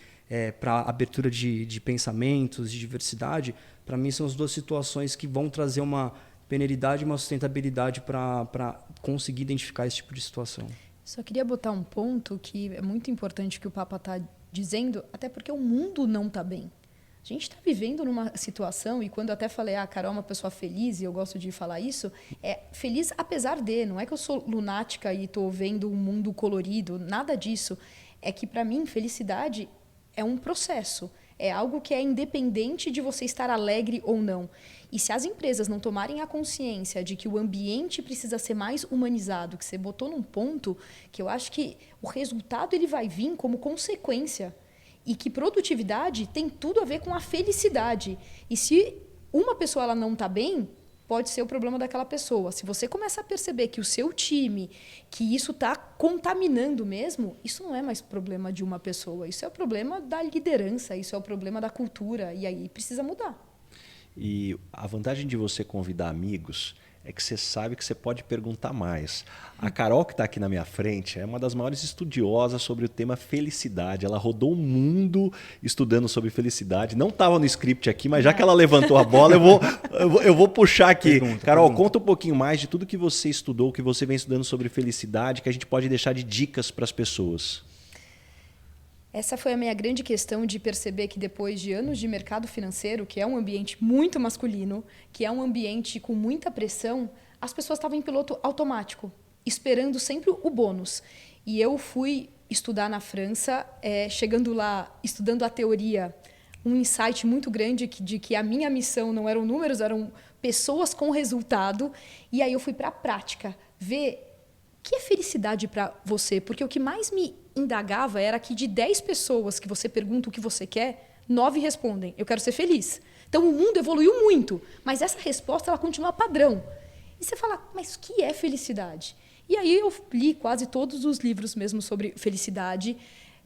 para abertura de pensamentos, de diversidade, para mim são as 2 situações que vão trazer uma perenidade e uma sustentabilidade para conseguir identificar esse tipo de situação. Só queria botar um ponto que é muito importante que o Papa está dizendo, até porque o mundo não está bem. A gente está vivendo numa situação, e quando eu até falei, a Carol é uma pessoa feliz, e eu gosto de falar isso, feliz apesar de, não é que eu sou lunática e estou vendo um mundo colorido, nada disso. É que, para mim, felicidade é um processo. É algo que é independente de você estar alegre ou não. E se as empresas não tomarem a consciência de que o ambiente precisa ser mais humanizado, que você botou num ponto que eu acho que o resultado ele vai vir como consequência. E que produtividade tem tudo a ver com a felicidade. E se uma pessoa ela não está bem, pode ser o problema daquela pessoa. Se você começa a perceber que o seu time, que isso está contaminando mesmo, isso não é mais problema de uma pessoa. Isso é o problema da liderança, isso é o problema da cultura. E aí precisa mudar. E a vantagem de você convidar amigos é que você sabe que você pode perguntar mais. A Carol, que está aqui na minha frente, é uma das maiores estudiosas sobre o tema felicidade. Ela rodou o mundo estudando sobre felicidade. Não estava no script aqui, mas já que ela levantou a bola, eu vou puxar aqui. Carol, conta um pouquinho mais de tudo que você estudou, que você vem estudando sobre felicidade, que a gente pode deixar de dicas para as pessoas. Essa foi a minha grande questão de perceber que depois de anos de mercado financeiro, que é um ambiente muito masculino, que é um ambiente com muita pressão, as pessoas estavam em piloto automático, esperando sempre o bônus. E eu fui estudar na França, chegando lá, estudando a teoria, um insight muito grande de que a minha missão não eram números, eram pessoas com resultado. E aí eu fui para a prática, ver o que é felicidade para você, porque o que mais me indagava era que de 10 pessoas que você pergunta o que você quer, 9 respondem, eu quero ser feliz. Então, o mundo evoluiu muito, mas essa resposta ela continua padrão. E você fala, mas o que é felicidade? E aí eu li quase todos os livros mesmo sobre felicidade,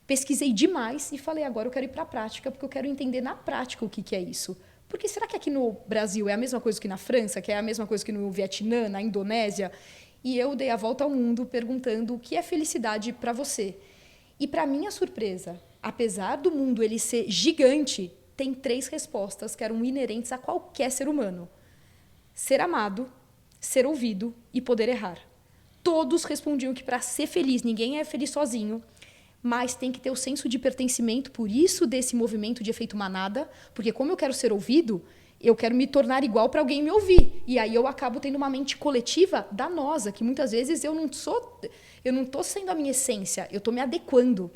pesquisei demais e falei, agora eu quero ir para a prática, porque eu quero entender na prática o que é isso. Porque será que aqui no Brasil é a mesma coisa que na França, que é a mesma coisa que no Vietnã, na Indonésia? E eu dei a volta ao mundo perguntando o que é felicidade para você. E para minha surpresa, apesar do mundo ele ser gigante, tem 3 respostas que eram inerentes a qualquer ser humano: ser amado, ser ouvido e poder errar. Todos respondiam que para ser feliz, ninguém é feliz sozinho, mas tem que ter o senso de pertencimento, por isso desse movimento de efeito manada, porque como eu quero ser ouvido, eu quero me tornar igual para alguém me ouvir. E aí eu acabo tendo uma mente coletiva danosa, que muitas vezes eu não estou sendo a minha essência, eu estou me adequando.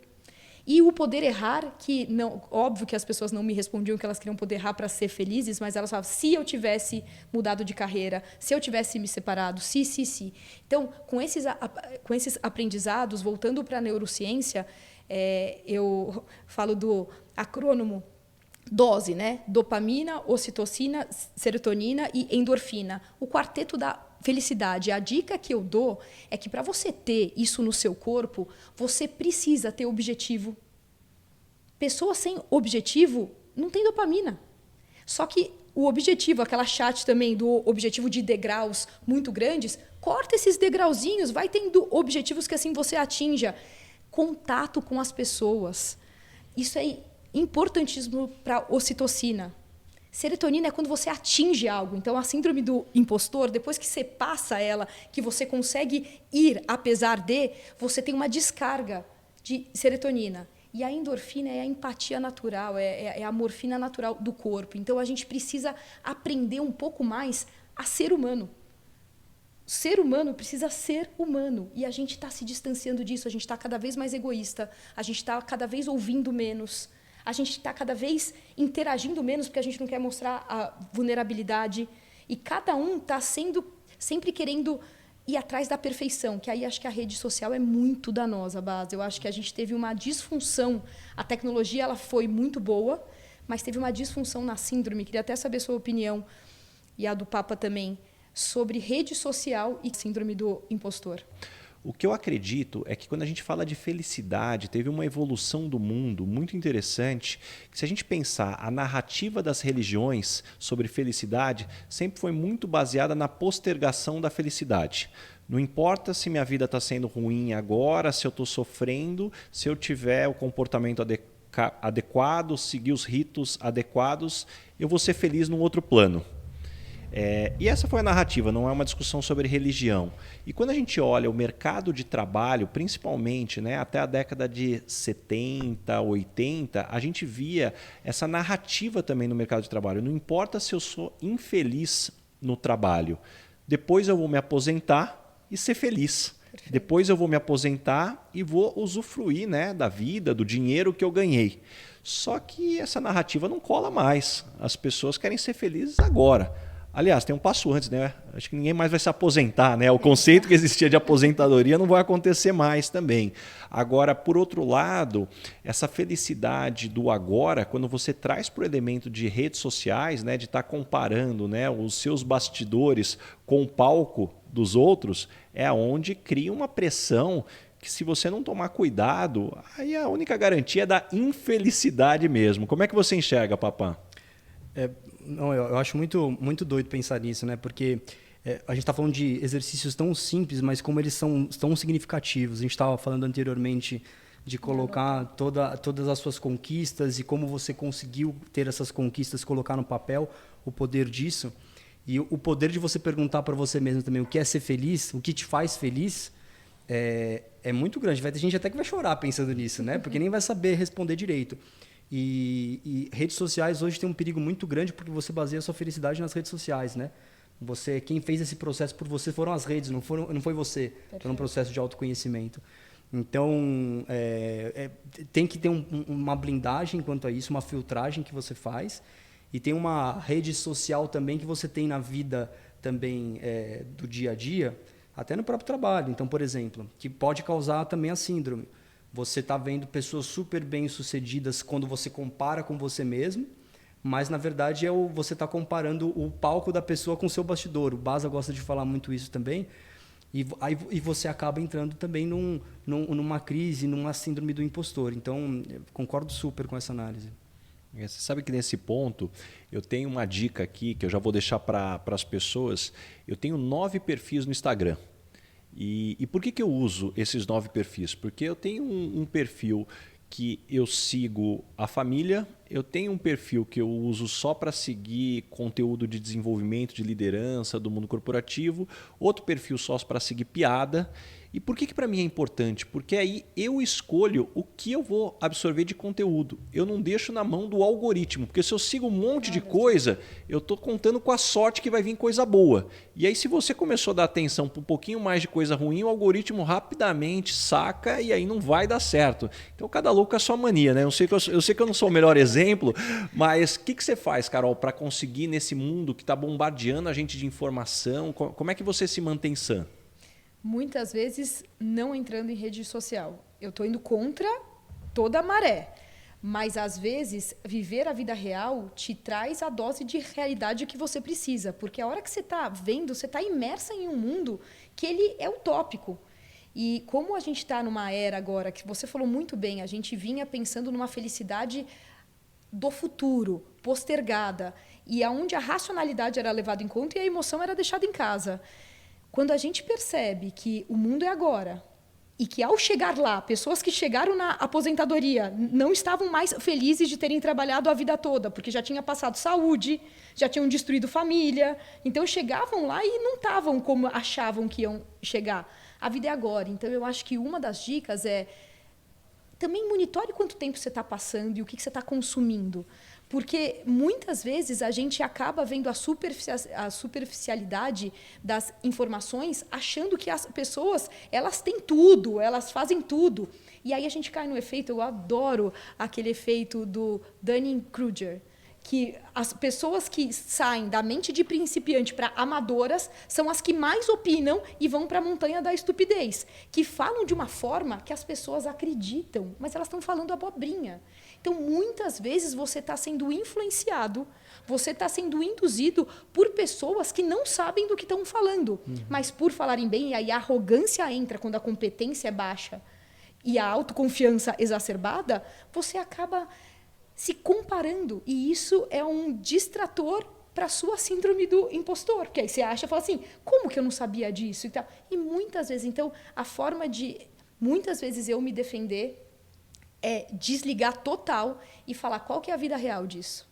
E o poder errar, que não, óbvio que as pessoas não me respondiam que elas queriam poder errar para ser felizes, mas elas falavam, se eu tivesse mudado de carreira, se eu tivesse me separado, se. Então, com esses aprendizados, voltando para a neurociência, eu falo do acrônomo DOSE, né? Dopamina, ocitocina, serotonina e endorfina. O quarteto da felicidade. A dica que eu dou é que para você ter isso no seu corpo, você precisa ter objetivo. Pessoa sem objetivo não tem dopamina. Só que o objetivo, aquela chat também do objetivo de degraus muito grandes, corta esses degrauzinhos, vai tendo objetivos que assim você atinja. Contato com as pessoas. Isso é importantíssimo para ocitocina. Serotonina é quando você atinge algo. Então, a síndrome do impostor, depois que você passa ela, que você consegue ir apesar de, você tem uma descarga de serotonina. E a endorfina é a empatia natural, é a morfina natural do corpo. Então, a gente precisa aprender um pouco mais a ser humano. O ser humano precisa ser humano. E a gente está se distanciando disso, a gente está cada vez mais egoísta, a gente está cada vez ouvindo menos. A gente está cada vez interagindo menos porque a gente não quer mostrar a vulnerabilidade. E cada um está sempre querendo ir atrás da perfeição, que aí acho que a rede social é muito danosa, Bas. Eu acho que a gente teve uma disfunção. A tecnologia ela foi muito boa, mas teve uma disfunção na síndrome. Queria até saber a sua opinião, e a do Papa também, sobre rede social e síndrome do impostor. O que eu acredito é que quando a gente fala de felicidade, teve uma evolução do mundo muito interessante, que se a gente pensar a narrativa das religiões sobre felicidade, sempre foi muito baseada na postergação da felicidade. Não importa se minha vida está sendo ruim agora, se eu estou sofrendo, se eu tiver o comportamento adequado, seguir os ritos adequados, eu vou ser feliz num outro plano. E essa foi a narrativa, não é uma discussão sobre religião. E quando a gente olha o mercado de trabalho, principalmente, né, até a década de 70, 80, a gente via essa narrativa também no mercado de trabalho. Não importa se eu sou infeliz no trabalho, depois eu vou me aposentar e ser feliz. Perfeito. Depois eu vou me aposentar e vou usufruir, né, da vida, do dinheiro que eu ganhei. Só que essa narrativa não cola mais. As pessoas querem ser felizes agora. Aliás, tem um passo antes, né? Acho que ninguém mais vai se aposentar, né? O conceito que existia de aposentadoria não vai acontecer mais também. Agora, por outro lado, essa felicidade do agora, quando você traz para o elemento de redes sociais, né, de estar comparando, né, os seus bastidores com o palco dos outros, é onde cria uma pressão que, se você não tomar cuidado, aí a única garantia é da infelicidade mesmo. Como é que você enxerga, Papá? Não, eu acho muito, muito doido pensar nisso, né? Porque a gente está falando de exercícios tão simples, mas como eles são tão significativos. A gente estava falando anteriormente de colocar todas as suas conquistas e como você conseguiu ter essas conquistas, colocar no papel o poder disso. E o poder de você perguntar para você mesmo também o que é ser feliz, o que te faz feliz, é muito grande. Vai ter gente até que vai chorar pensando nisso, né? Porque nem vai saber responder direito. E redes sociais hoje tem um perigo muito grande porque você baseia a sua felicidade nas redes sociais, né? Quem fez esse processo por você foram as redes, não foi você. Perfeito. Foi um processo de autoconhecimento. Então, tem que ter uma blindagem quanto a isso, uma filtragem que você faz. E tem uma rede social também que você tem na vida também do dia a dia, até no próprio trabalho. Então, por exemplo, que pode causar também a síndrome. Você está vendo pessoas super bem-sucedidas quando você compara com você mesmo, mas, na verdade, você está comparando o palco da pessoa com o seu bastidor. O Baza gosta de falar muito isso também. E você acaba entrando também numa crise, numa síndrome do impostor. Então, eu concordo super com essa análise. Você sabe que nesse ponto, eu tenho uma dica aqui, que eu já vou deixar para as pessoas. Eu tenho 9 perfis no Instagram. E por que eu uso esses 9 perfis? Porque eu tenho um perfil que eu sigo a família, eu tenho um perfil que eu uso só para seguir conteúdo de desenvolvimento, de liderança, do mundo corporativo, outro perfil só para seguir piada. E por que para mim é importante? Porque aí eu escolho o que eu vou absorver de conteúdo. Eu não deixo na mão do algoritmo, porque se eu sigo um monte de coisa, eu estou contando com a sorte que vai vir coisa boa. E aí se você começou a dar atenção para um pouquinho mais de coisa ruim, o algoritmo rapidamente saca e aí não vai dar certo. Então cada louco é a sua mania, né? Eu sei que eu não sou o melhor exemplo, mas o que você faz, Carol, para conseguir nesse mundo que está bombardeando a gente de informação? Como é que você se mantém sã? Muitas vezes não entrando em rede social. Eu estou indo contra toda a maré. Mas, às vezes, viver a vida real te traz a dose de realidade que você precisa. Porque a hora que você está vendo, você está imersa em um mundo que ele é utópico. E como a gente está numa era agora, que você falou muito bem, a gente vinha pensando numa felicidade do futuro, postergada. E onde a racionalidade era levada em conta e a emoção era deixada em casa. Quando a gente percebe que o mundo é agora e que, ao chegar lá, pessoas que chegaram na aposentadoria não estavam mais felizes de terem trabalhado a vida toda, porque já tinha passado saúde, já tinham destruído família. Então, chegavam lá e não estavam como achavam que iam chegar. A vida é agora. Então, eu acho que uma das dicas é também monitore quanto tempo você está passando e o que você está consumindo. Porque muitas vezes a gente acaba vendo a superficialidade das informações, achando que as pessoas elas têm tudo, elas fazem tudo. E aí a gente cai no efeito, eu adoro aquele efeito do Dunning-Kruger, que as pessoas que saem da mente de principiante para amadoras são as que mais opinam e vão para a montanha da estupidez, que falam de uma forma que as pessoas acreditam, mas elas estão falando abobrinha. Então, muitas vezes, você está sendo influenciado, você está sendo induzido por pessoas que não sabem do que estão falando. Mas, por falarem bem, e aí a arrogância entra quando a competência é baixa e a autoconfiança exacerbada, você acaba se comparando. E isso é um distrator para a sua síndrome do impostor. Porque aí você acha, fala assim, como que eu não sabia disso? E muitas vezes, então, a forma de, muitas vezes, eu me defender é desligar total e falar qual que é a vida real disso.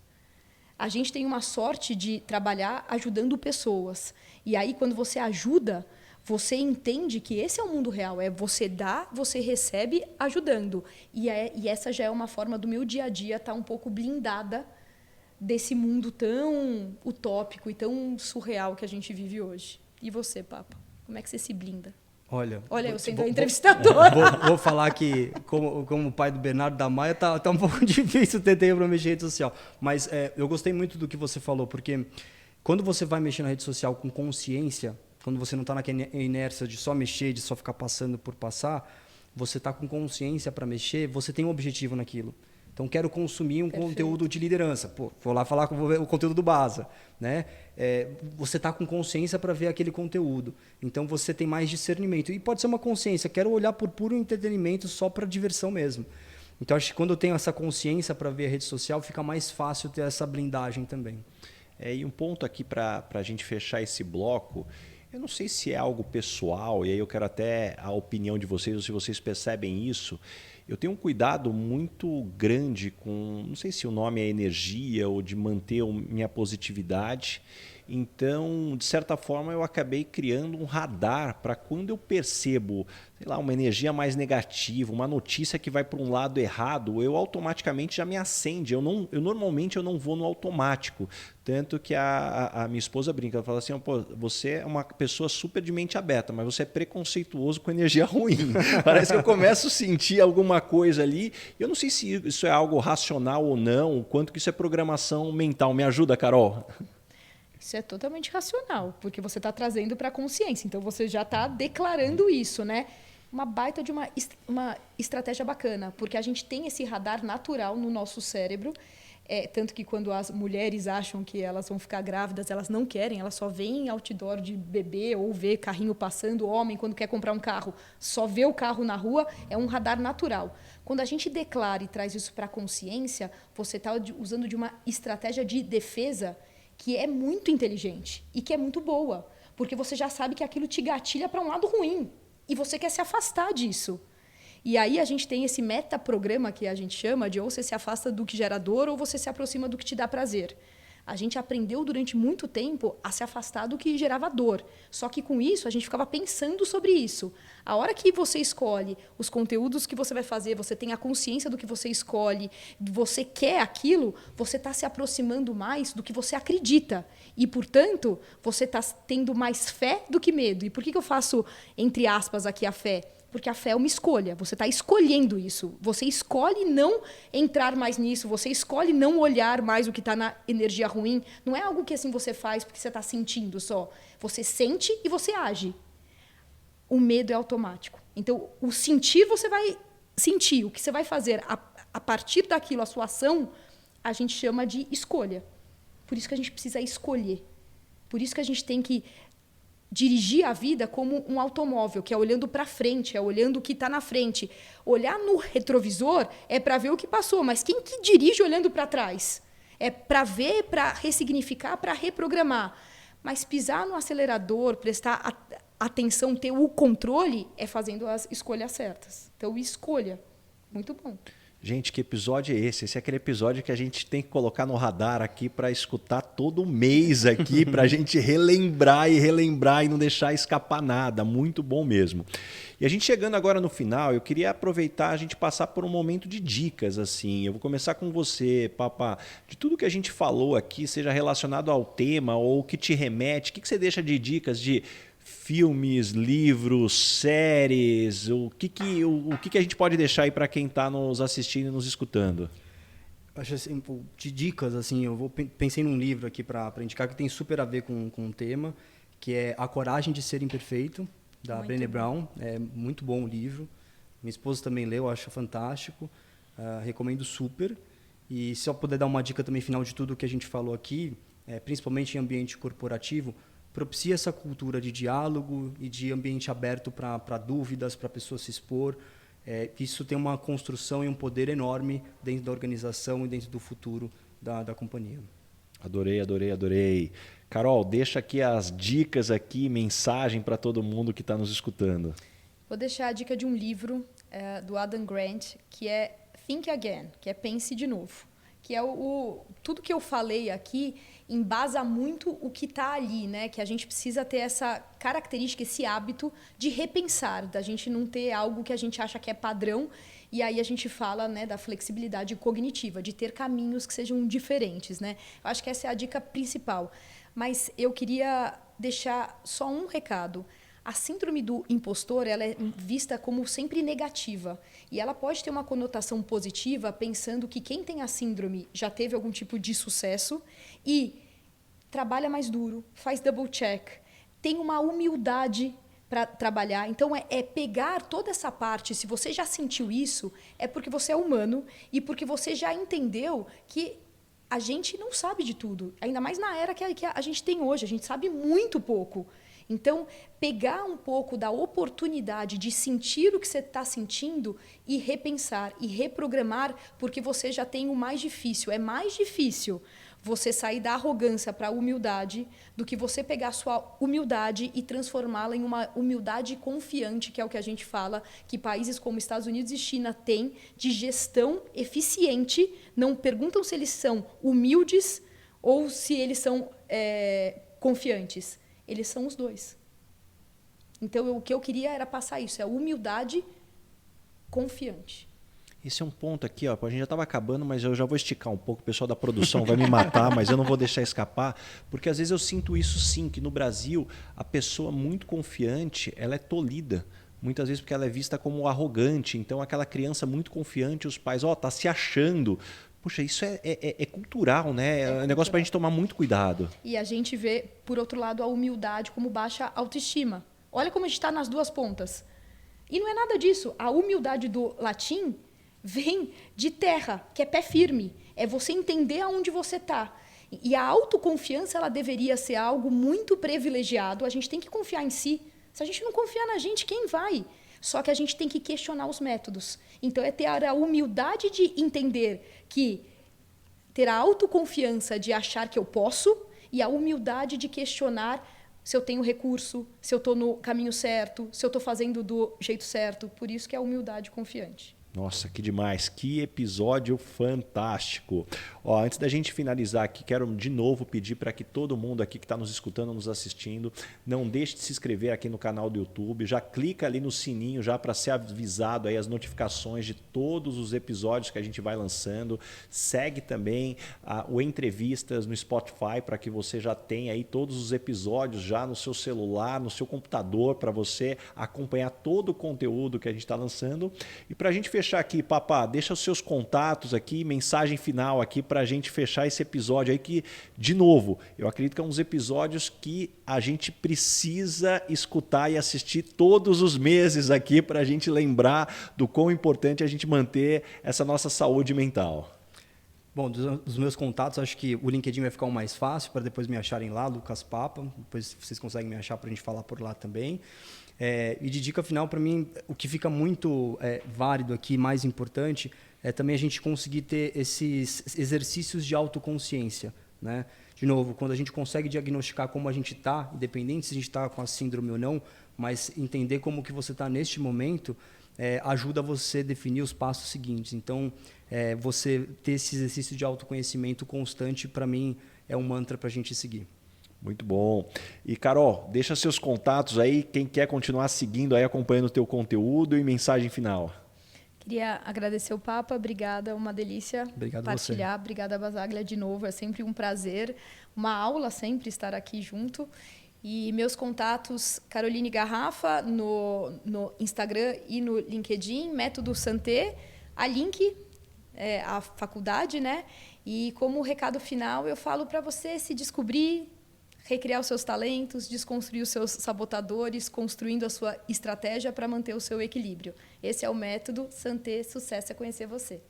A gente tem uma sorte de trabalhar ajudando pessoas. E aí, quando você ajuda, você entende que esse é o mundo real. É você dá, você recebe ajudando. E essa já é uma forma do meu dia a dia estar um pouco blindada desse mundo tão utópico e tão surreal que a gente vive hoje. E você, Papa? Como é que você se blinda? Olha, eu sendo entrevistadora. Vou falar que, como pai do Bernardo da Maia, tá um pouco difícil ter tempo para mexer em rede social. Mas eu gostei muito do que você falou, porque quando você vai mexer na rede social com consciência, quando você não está naquela inércia de só mexer, de só ficar passando por passar, você está com consciência para mexer, você tem um objetivo naquilo. Então, quero consumir um conteúdo de liderança. Pô, vou lá falar com o conteúdo do Baza. Né? Você está com consciência para ver aquele conteúdo. Então, você tem mais discernimento. E pode ser uma consciência. Quero olhar por puro entretenimento só para diversão mesmo. Então, acho que quando eu tenho essa consciência para ver a rede social, fica mais fácil ter essa blindagem também. E um ponto aqui para a gente fechar esse bloco, eu não sei se é algo pessoal, e aí eu quero até a opinião de vocês, ou se vocês percebem isso. Eu tenho um cuidado muito grande com, não sei se o nome é energia ou de manter minha positividade. Então, de certa forma, eu acabei criando um radar para quando eu percebo, sei lá, uma energia mais negativa, uma notícia que vai para um lado errado, eu automaticamente já me acende. Normalmente eu não vou no automático. Tanto que a minha esposa brinca, ela fala assim, pô, você é uma pessoa super de mente aberta, mas você é preconceituoso com energia ruim. Parece que eu começo a sentir alguma coisa ali. Eu não sei se isso é algo racional ou não, o quanto que isso é programação mental. Me ajuda, Carol? Isso é totalmente racional, porque você está trazendo para a consciência. Então, você já está declarando isso, né? Uma baita de uma estratégia bacana, porque a gente tem esse radar natural no nosso cérebro, tanto que quando as mulheres acham que elas vão ficar grávidas, elas não querem, elas só veem outdoor de bebê ou vê carrinho passando, o homem, quando quer comprar um carro, só vê o carro na rua, é um radar natural. Quando a gente declara e traz isso para a consciência, você está usando de uma estratégia de defesa que é muito inteligente e que é muito boa, porque você já sabe que aquilo te gatilha para um lado ruim e você quer se afastar disso. E aí a gente tem esse metaprograma que a gente chama de ou você se afasta do que gera dor ou você se aproxima do que te dá prazer. A gente aprendeu durante muito tempo a se afastar do que gerava dor. Só que com isso a gente ficava pensando sobre isso. A hora que você escolhe os conteúdos que você vai fazer, você tem a consciência do que você escolhe, você quer aquilo, você está se aproximando mais do que você acredita. E, portanto, você está tendo mais fé do que medo. E por que eu faço, entre aspas, aqui a fé? Porque a fé é uma escolha. Você está escolhendo isso. Você escolhe não entrar mais nisso. Você escolhe não olhar mais o que está na energia ruim. Não é algo que assim você faz porque você está sentindo só. Você sente e você age. O medo é automático. Então, o sentir você vai sentir. O que você vai fazer a partir daquilo, a sua ação, a gente chama de escolha. Por isso que a gente precisa escolher. Por isso que a gente tem que dirigir a vida como um automóvel, que é olhando para frente, é olhando o que está na frente. Olhar no retrovisor é para ver o que passou, mas quem que dirige olhando para trás? É para ver, para ressignificar, para reprogramar. Mas pisar no acelerador, prestar atenção, ter o controle, é fazendo as escolhas certas. Então, escolha. Muito bom. Gente, que episódio é esse? Esse é aquele episódio que a gente tem que colocar no radar aqui para escutar todo mês aqui, para a gente relembrar e não deixar escapar nada. Muito bom mesmo. E a gente chegando agora no final, eu queria aproveitar a gente passar por um momento de dicas. Assim. Eu vou começar com você, Papá. De tudo que a gente falou aqui, seja relacionado ao tema ou que te remete, o que você deixa de dicas de filmes, livros, séries, o que a gente pode deixar aí para quem está nos assistindo e nos escutando? Acho assim, de dicas, assim, pensei num livro aqui para indicar que tem super a ver com o tema, que é A Coragem de Ser Imperfeito, da Brené Brown. É muito bom o livro. Minha esposa também leu, acho fantástico. Recomendo super. E se eu puder dar uma dica também final de tudo que a gente falou aqui, principalmente em ambiente corporativo, propicia essa cultura de diálogo e de ambiente aberto para dúvidas, para a pessoa se expor. Isso tem uma construção e um poder enorme dentro da organização e dentro do futuro da companhia. Adorei. Carol, deixa aqui as dicas, aqui, mensagem para todo mundo que está nos escutando. Vou deixar a dica de um livro do Adam Grant, que é Think Again, que é Pense de Novo. Que é tudo que eu falei aqui embasa muito o que está ali, né? Que a gente precisa ter essa característica, esse hábito de repensar, da gente não ter algo que a gente acha que é padrão, e aí a gente fala, né, da flexibilidade cognitiva, de ter caminhos que sejam diferentes, né? Eu acho que essa é a dica principal. Mas eu queria deixar só um recado. A síndrome do impostor, ela é vista como sempre negativa. E ela pode ter uma conotação positiva, pensando que quem tem a síndrome já teve algum tipo de sucesso e trabalha mais duro, faz double check, tem uma humildade para trabalhar. Então, é pegar toda essa parte. Se você já sentiu isso, é porque você é humano e porque você já entendeu que a gente não sabe de tudo. Ainda mais na era que a gente tem hoje. A gente sabe muito pouco. Então, pegar um pouco da oportunidade de sentir o que você está sentindo e repensar e reprogramar, porque você já tem o mais difícil. É mais difícil você sair da arrogância para a humildade do que você pegar a sua humildade e transformá-la em uma humildade confiante, que é o que a gente fala que países como Estados Unidos e China têm de gestão eficiente. Não perguntam se eles são humildes ou se eles são confiantes. Eles são os dois. Então, o que eu queria era passar isso, é a humildade confiante. Esse é um ponto aqui, ó, a gente já estava acabando, mas eu já vou esticar um pouco, o pessoal da produção vai me matar, mas eu não vou deixar escapar, porque às vezes eu sinto isso sim, que no Brasil a pessoa muito confiante, ela é tolhida. Muitas vezes porque ela é vista como arrogante. Então, aquela criança muito confiante, os pais, tá se achando. Puxa, isso é cultural, né? É um negócio para a gente tomar muito cuidado. E a gente vê, por outro lado, a humildade como baixa autoestima. Olha como a gente está nas duas pontas. E não é nada disso. A humildade do latim vem de terra, que é pé firme. É você entender aonde você está. E a autoconfiança, ela deveria ser algo muito privilegiado. A gente tem que confiar em si. Se a gente não confiar na gente, quem vai? Só que a gente tem que questionar os métodos. Então, é ter a humildade de entender que ter a autoconfiança de achar que eu posso e a humildade de questionar se eu tenho recurso, se eu estou no caminho certo, se eu estou fazendo do jeito certo. Por isso que é humildade confiante. Nossa, que demais, que episódio fantástico. Ó, antes da gente finalizar aqui, quero de novo pedir para que todo mundo aqui que está nos escutando, nos assistindo, não deixe de se inscrever aqui no canal do YouTube, já clica ali no sininho já para ser avisado aí as notificações de todos os episódios que a gente vai lançando. Segue também o Entrevistas no Spotify para que você já tenha aí todos os episódios já no seu celular, no seu computador, para você acompanhar todo o conteúdo que a gente está lançando. E para a gente fechar aqui, Papá, deixa os seus contatos aqui, mensagem final aqui para a gente fechar esse episódio aí que, de novo, eu acredito que é um dos episódios que a gente precisa escutar e assistir todos os meses aqui para a gente lembrar do quão importante é a gente manter essa nossa saúde mental. Bom, dos meus contatos, acho que o LinkedIn vai ficar o mais fácil para depois me acharem lá, Lucas Papa. Depois vocês conseguem me achar para a gente falar por lá também. E de dica final, para mim, o que fica muito válido aqui, mais importante, é também a gente conseguir ter esses exercícios de autoconsciência, né? De novo, quando a gente consegue diagnosticar como a gente está, independente se a gente está com a síndrome ou não, mas entender como que você está neste momento, ajuda você a definir os passos seguintes. Então, você ter esse exercício de autoconhecimento constante, para mim, é um mantra para a gente seguir. Muito bom. E, Carol, deixa seus contatos aí, quem quer continuar seguindo aí, acompanhando o teu conteúdo e mensagem final. Queria agradecer o Papa, obrigada, uma delícia partilhar. Obrigada, Basaglia, de novo, é sempre um prazer, uma aula sempre estar aqui junto. E meus contatos, Caroline Garrafa, no Instagram e no LinkedIn, Método Santé, a Link, a faculdade, né? E como recado final, eu falo para você se descobrir, recriar os seus talentos, desconstruir os seus sabotadores, construindo a sua estratégia para manter o seu equilíbrio. Esse é o método Santé, sucesso é conhecer você.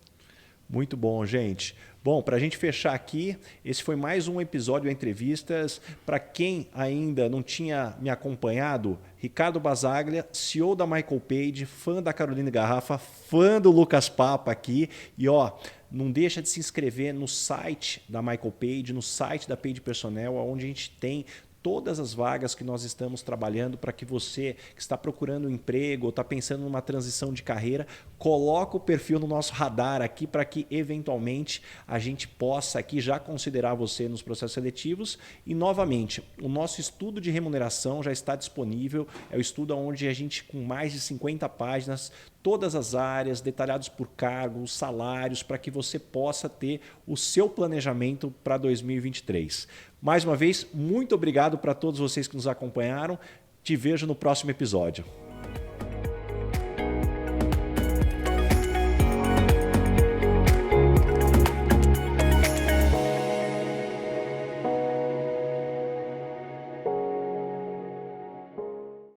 Muito bom, gente. Bom, para a gente fechar aqui, esse foi mais um episódio de Entrevistas. Para quem ainda não tinha me acompanhado, Ricardo Basaglia, CEO da Michael Page, fã da Caroline Garrafa, fã do Lucas Papa aqui. E ó, não deixa de se inscrever no site da Michael Page, no site da Page Personnel, onde a gente tem todas as vagas que nós estamos trabalhando para que você que está procurando um emprego ou está pensando numa transição de carreira, coloca o perfil no nosso radar aqui para que eventualmente a gente possa aqui já considerar você nos processos seletivos. E novamente, o nosso estudo de remuneração já está disponível, é o estudo onde a gente, com mais de 50 páginas, todas as áreas, detalhados por cargo, os salários, para que você possa ter o seu planejamento para 2023. Mais uma vez, muito obrigado para todos vocês que nos acompanharam. Te vejo no próximo episódio.